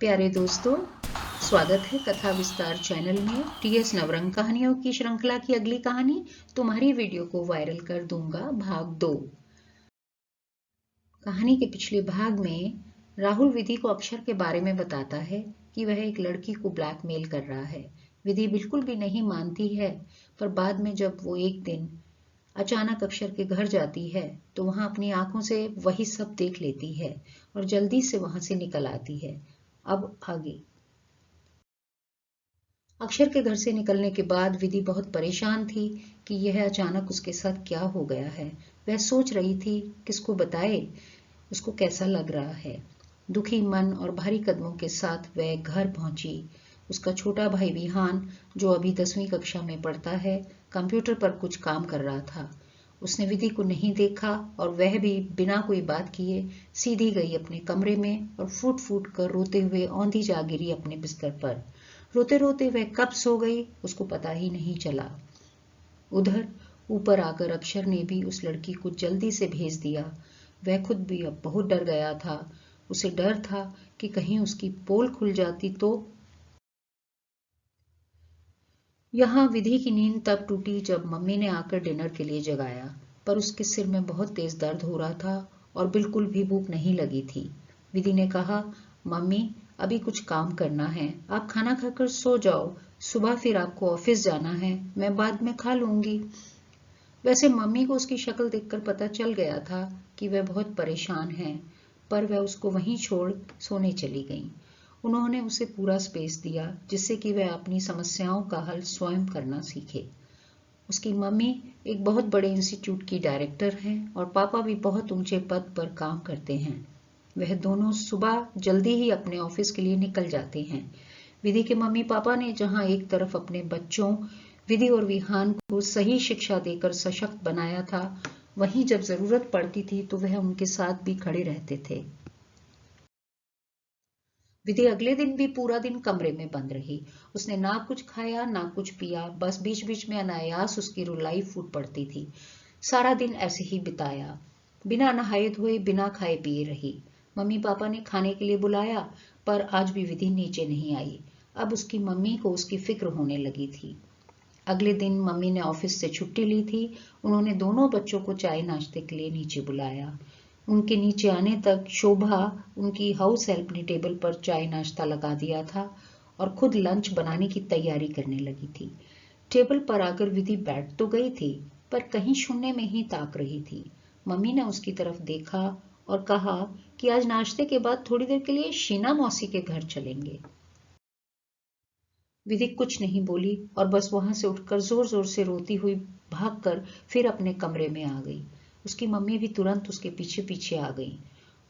प्यारे दोस्तों, स्वागत है कथा विस्तार चैनल में। टीएस नवरंग कहानियों की श्रृंखला की अगली कहानी तुम्हारी वीडियो को वायरल कर दूंगा, भाग 2। कहानी के पिछले भाग में राहुल विधि को अक्षर के बारे में बताता है कि वह एक लड़की को ब्लैकमेल कर रहा है। विधि बिल्कुल भी नहीं मानती है, पर बाद में जब वो एक दिन अचानक अक्षर के घर जाती है तो वहां अपनी आंखों से वही सब देख लेती है और जल्दी से वहां से निकल आती है। अब आगे। अक्षर के घर से निकलने के बाद विधि बहुत परेशान थी कि यह अचानक उसके साथ क्या हो गया है। वह सोच रही थी किसको बताए, उसको कैसा लग रहा है। दुखी मन और भारी कदमों के साथ वह घर पहुंची। उसका छोटा भाई विहान, जो अभी 10वीं कक्षा में पढ़ता है, कंप्यूटर पर कुछ काम कर रहा था। उसने विधि को नहीं देखा और वह भी बिना कोई बात किए सीधी गई अपने कमरे में और फूट फूट कर रोते हुए औंधी जा गिरी अपने बिस्तर पर। रोते रोते वह कब सो गई उसको पता ही नहीं चला। उधर ऊपर आकर अक्षर ने भी उस लड़की को जल्दी से भेज दिया। वह खुद भी अब बहुत डर गया था। उसे डर था कि कहीं उसकी पोल खुल जाती तो। यहाँ विधि की नींद तब टूटी जब मम्मी ने आकर डिनर के लिए जगाया, पर उसके सिर में बहुत तेज दर्द हो रहा था और बिल्कुल भी भूख नहीं लगी थी। विधि ने कहा, मम्मी अभी कुछ काम करना है, आप खाना खाकर सो जाओ, सुबह फिर आपको ऑफिस जाना है, मैं बाद में खा लूंगी। वैसे मम्मी को उसकी शक्ल देखकर पता चल गया था कि वह बहुत परेशान है, पर वह उसको वहीं छोड़ सोने चली गई। उन्होंने उसे पूरा स्पेस दिया जिससे कि वह अपनी समस्याओं का हल स्वयं करना सीखे। उसकी मम्मी एक बहुत बड़े इंस्टीट्यूट की डायरेक्टर हैं और पापा भी बहुत ऊंचे पद पर काम करते हैं। वह दोनों सुबह जल्दी ही अपने ऑफिस के लिए निकल जाते हैं। विधि के मम्मी पापा ने जहां एक तरफ अपने बच्चों विधि और विहान को सही शिक्षा देकर सशक्त बनाया था, वहीं जब जरूरत पड़ती थी तो वह उनके साथ भी खड़े रहते थे। विधि अगले दिन भी पूरा दिन कमरे में बंद रही। उसने ना कुछ खाया ना कुछ पिया, बस बीच बीच में अनायास उसकी रुलाई फूट पड़ती थी। सारा दिन ऐसे ही बिताया, बिना नहाए धोए बिना खाए पिए रही। मम्मी पापा ने खाने के लिए बुलाया, पर आज भी विधि नीचे नहीं आई। अब उसकी मम्मी को उसकी फिक्र होने लगी थी। अगले दिन मम्मी ने ऑफिस से छुट्टी ली थी। उन्होंने दोनों बच्चों को चाय नाश्ते के लिए नीचे बुलाया। उनके नीचे आने तक शोभा, उनकी हाउस हेल्प, ने टेबल पर चाय नाश्ता लगा दिया था और खुद लंच बनाने की तैयारी करने लगी थी। टेबल पर आकर विधि बैठ तो गई थी, पर कहीं शून्य में ही ताक रही थी। मम्मी ने उसकी तरफ देखा और कहा कि आज नाश्ते के बाद थोड़ी देर के लिए शीना मौसी के घर चलेंगे। विधि कुछ नहीं बोली और बस वहां से उठकर जोर जोर से रोती हुई भागकर फिर अपने कमरे में आ गई। उसकी मम्मी भी तुरंत उसके पीछे पीछे आ गई।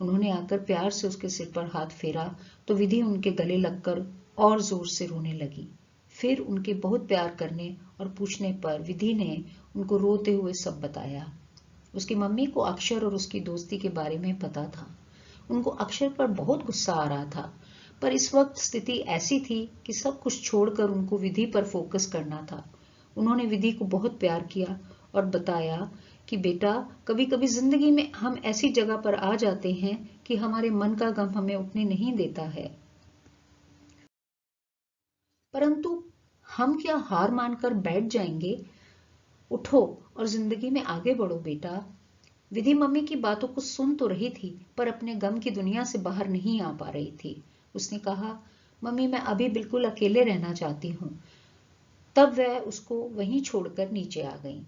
उन्होंने आकर प्यार से उसके सिर पर हाथ फेरा तो विधि उनके गले लगकर और जोर से रोने लगी। फिर उनके बहुत प्यार करने और पूछने पर विधि ने उनको रोते हुए सब बताया। उसकी मम्मी को अक्षर और उसकी दोस्ती के बारे में पता था। उनको अक्षर पर बहुत गुस्सा आ रहा था, पर इस वक्त स्थिति ऐसी थी कि सब कुछ छोड़कर उनको विधि पर फोकस करना था। उन्होंने विधि को बहुत प्यार किया और बताया कि बेटा, कभी कभी जिंदगी में हम ऐसी जगह पर आ जाते हैं कि हमारे मन का गम हमें उठने नहीं देता है, परंतु हम क्या हार मानकर बैठ जाएंगे? उठो और जिंदगी में आगे बढ़ो बेटा। विधि मम्मी की बातों को सुन तो रही थी, पर अपने गम की दुनिया से बाहर नहीं आ पा रही थी। उसने कहा, मम्मी मैं अभी बिल्कुल अकेले रहना चाहती हूँ। तब वह उसको वहीं छोड़कर नीचे आ गई।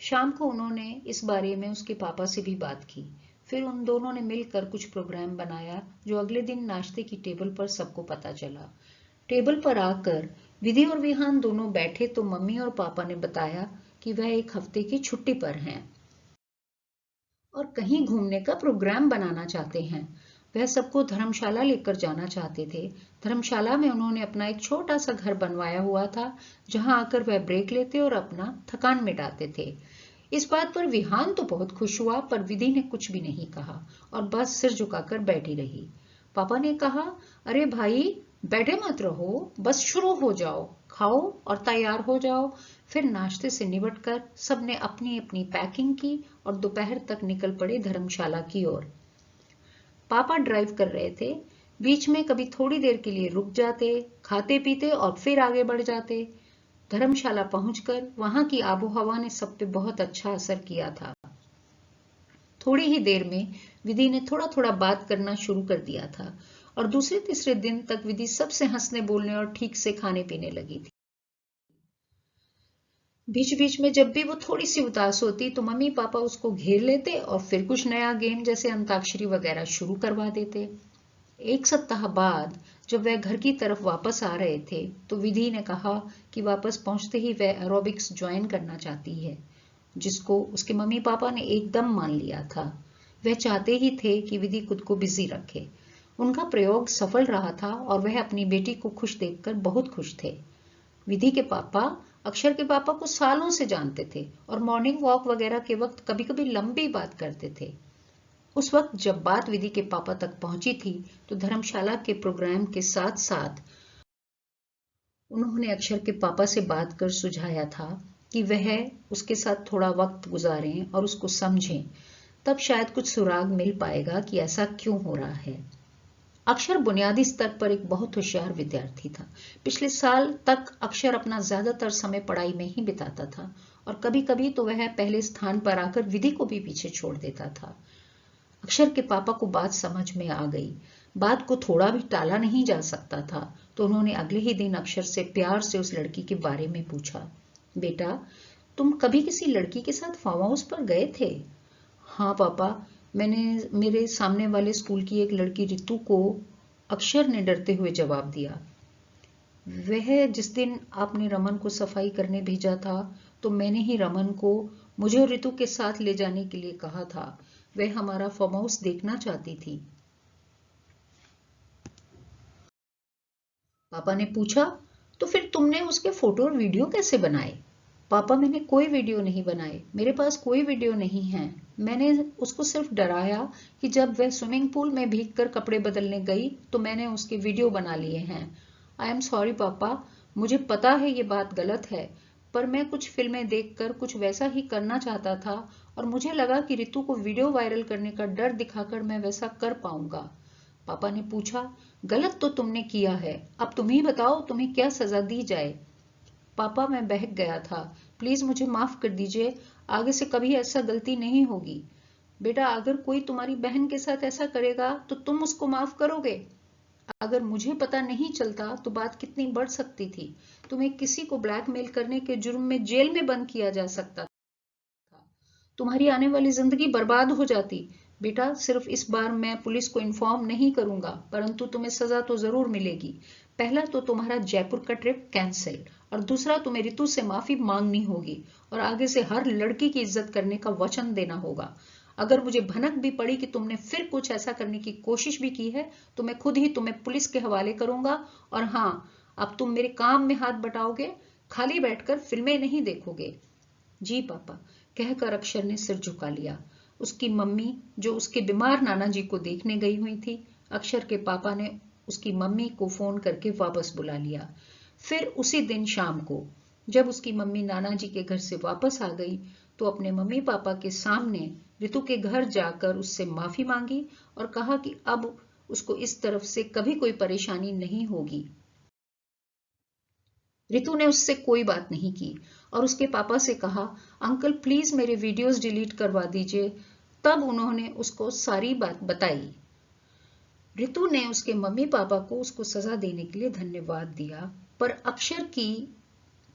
शाम को उन्होंने इस बारे में उसके पापा से भी बात की। फिर उन दोनों ने मिलकर कुछ प्रोग्राम बनाया जो अगले दिन नाश्ते की टेबल पर सबको पता चला। टेबल पर आकर विधि और विहान दोनों बैठे तो मम्मी और पापा ने बताया कि वह एक हफ्ते की छुट्टी पर हैं और कहीं घूमने का प्रोग्राम बनाना चाहते हैं। वह सबको धर्मशाला लेकर जाना चाहते थे। धर्मशाला में उन्होंने अपना एक छोटा सा घर बनवाया हुआ था, जहां आकर वह ब्रेक लेते और अपना थकान मिटाते थे। इस बात पर विहान तो बहुत खुश हुआ, पर विधि ने कुछ भी नहीं कहा और बस सिर झुकाकर बैठी रही। पापा ने कहा, अरे भाई बैठे मत रहो, बस शुरू हो जाओ, खाओ और तैयार हो जाओ। फिर नाश्ते से निपटकर सबने अपनी अपनी पैकिंग की और दोपहर तक निकल पड़े धर्मशाला की ओर। पापा ड्राइव कर रहे थे। बीच में कभी थोड़ी देर के लिए रुक जाते, खाते पीते और फिर आगे बढ़ जाते। धर्मशाला पहुंचकर वहां की आबोहवा ने सब पे बहुत अच्छा असर किया था। थोड़ी ही देर में विधि ने थोड़ा थोड़ा बात करना शुरू कर दिया था और दूसरे तीसरे दिन तक विधि सबसे हंसने बोलने और ठीक से खाने पीने लगी थी। बीच बीच में जब भी वो थोड़ी सी उदास होती तो मम्मी पापा उसको घेर लेते और फिर कुछ नया गेम जैसे अंताक्षरी वगैरह शुरू करवा देते। एक सप्ताह बाद जब वह घर की तरफ वापस आ रहे थे तो विधि ने कहा कि वापस पहुंचते ही वह एरोबिक्स ज्वाइन करना चाहती है, जिसको उसके मम्मी पापा ने एकदम मान लिया था। वह चाहते ही थे कि विधि खुद को बिजी रखे। उनका प्रयोग सफल रहा था और वह अपनी बेटी को खुश देखकर बहुत खुश थे। विधि के पापा अक्षर के पापा को सालों से जानते थे और मॉर्निंग वॉक वगैरह के वक्त कभी कभी लंबी बात करते थे। उस वक्त जब बात विधि के पापा तक पहुंची थी तो धर्मशाला के प्रोग्राम के साथ साथ उन्होंने अक्षर के पापा से बात कर सुझाया था कि वह उसके साथ थोड़ा वक्त गुजारें और उसको समझें। तब शायद कुछ सुराग मिल पाएगा कि ऐसा क्यों हो रहा है। अक्षर बुनियादी स्तर पर एक बहुत होशियार विद्यार्थी था। पिछले साल तक अक्षर अपना ज्यादातर समय पढ़ाई में ही बिताता था और कभी कभी तो वह पहले स्थान पर आकर विधि को भी पीछे छोड़ देता था। अक्षर के पापा को बात समझ में आ गई। बात को थोड़ा भी टाला नहीं जा सकता था, तो उन्होंने अगले ही दिन अक्षर से प्यार से उस लड़की के बारे में पूछा। बेटा, तुम कभी किसी लड़की के साथ फार्म हाउस पर गए थे? हाँ पापा, मैंने मेरे सामने वाले स्कूल की एक लड़की रितु को, अक्षर ने डरते हुए जवाब दिया। वह जिस दिन आपने रमन को सफाई करने भेजा था तो मैंने ही रमन को मुझे और रितु के साथ ले जाने के लिए कहा था। वह हमारा फार्म हाउस देखना चाहती थी। पापा ने पूछा, तो फिर तुमने उसके फोटो और वीडियो कैसे बनाए? पापा, मैंने कोई वीडियो नहीं बनाए, मेरे पास कोई वीडियो नहीं है। मैंने उसको सिर्फ डराया कि जब वह स्विमिंग पूल में भीगकर कपड़े बदलने गई तो मैंने उसके वीडियो बना लिए हैं। आई एम सॉरी पापा, मुझे पता है ये बात गलत है, पर मैं कुछ फिल्में देखकर कुछ वैसा ही करना चाहता था और मुझे लगा कि रितु को वीडियो वायरल करने का डर दिखाकर मैं वैसा कर पाऊंगा। पापा ने पूछा, गलत तो तुमने किया है, अब तुम ही बताओ तुम्हें क्या सजा दी जाए? पापा, मैं बहक गया था, प्लीज मुझे माफ कर दीजिए, आगे से कभी ऐसा गलती नहीं होगी। बेटा, अगर कोई तुम्हारी बहन के साथ ऐसा करेगा तो तुम उसको माफ करोगे? अगर मुझे पता नहीं चलता तो बात कितनी बढ़ सकती थी। तुम्हें किसी को ब्लैकमेल करने के जुर्म में जेल में बंद किया जा सकता था। तुम्हारी आने वाली जिंदगी बर्बाद हो जाती। बेटा, सिर्फ इस बार मैं पुलिस को इन्फॉर्म नहीं करूंगा, परंतु तुम्हें सजा तो जरूर मिलेगी। पहला तो तुम्हारा जयपुर का ट्रिप कैंसिल और दूसरा तुम्हें रितु से माफी मांगनी होगी और आगे से हर लड़की की इज्जत करने का वचन देना होगा। अगर मुझे भनक भी पड़ी कि तुमने फिर कुछ ऐसा करने की कोशिश भी की है तो मैं खुद ही तुम्हें पुलिस के हवाले करूंगा। और हाँ, अब तुम मेरे काम में हाथ बटाओगे, खाली बैठकर फिल्में नहीं देखोगे। जी पापा, कहकर अक्षर ने सिर झुका लिया। उसकी मम्मी, जो उसके बीमार नाना जी को देखने गई हुई थी, अक्षर के पापा ने उसकी मम्मी को फोन करके वापस बुला लिया। फिर उसी दिन शाम को जब उसकी मम्मी नाना जी के घर से वापस आ गई तो अपने मम्मी पापा के सामने रितु के घर जाकर उससे माफी मांगी और कहा कि अब उसको इस तरफ से कभी कोई परेशानी नहीं होगी। रितु ने उससे कोई बात नहीं की और उसके पापा से कहा, अंकल प्लीज मेरे वीडियोस डिलीट करवा दीजिए। तब उन्होंने उसको सारी बात बताई। रितु ने उसके मम्मी पापा को उसको सजा देने के लिए धन्यवाद दिया, पर अक्षर की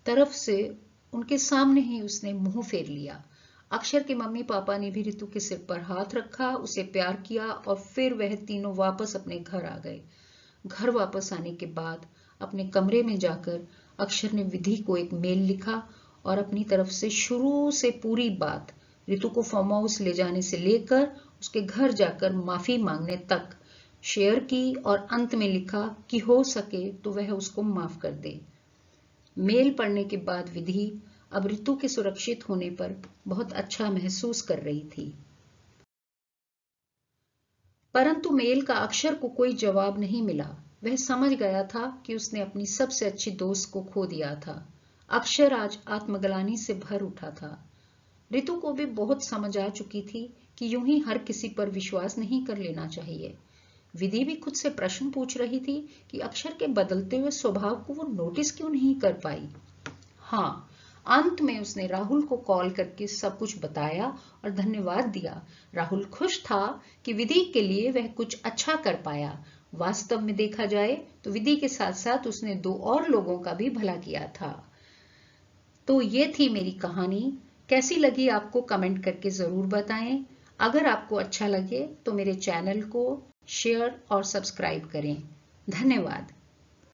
तरफ से उनके सामने ही उसने मुंह फेर लिया। अक्षर के मम्मी पापा ने भी रितु के सिर पर हाथ रखा, उसे प्यार किया और फिर वह तीनों वापस अपने घर आ गए। घर वापस आने के बाद अपने कमरे में जाकर अक्षर ने विधि को एक मेल लिखा और अपनी तरफ से शुरू से पूरी बात, रितु को फार्म हाउस ले जाने से लेकर उसके घर जाकर माफी मांगने तक शेयर की और अंत में लिखा कि हो सके तो वह उसको माफ कर दे। मेल पढ़ने के बाद विधि अब रितु के सुरक्षित होने पर बहुत अच्छा महसूस कर रही थी। परंतु मेल का अक्षर को कोई जवाब नहीं मिला। वह समझ गया था कि उसने अपनी सबसे अच्छी दोस्त को खो दिया था। अक्षर आज आत्मग्लानि से भर उठा था। रितु को भी बहुत समझ आ चुकी थी कि यूं ही हर किसी पर विश्वास नहीं कर लेना चाहिए। विधि भी खुद से प्रश्न पूछ रही थी कि अक्षर के बदलते हुए स्वभाव को वो नोटिस क्यों नहीं कर पाई। हाँ, अंत में उसने राहुल को कॉल करके सब कुछ बताया और धन्यवाद दिया। राहुल खुश था कि विधि के लिए वह कुछ अच्छा कर पाया। वास्तव में देखा जाए तो विधि के साथ साथ उसने 2 और लोगों का भी भला किया था। तो ये थी मेरी कहानी। कैसी लगी आपको कमेंट करके जरूर बताएं। अगर आपको अच्छा लगे तो मेरे चैनल को शेयर और सब्सक्राइब करें। धन्यवाद।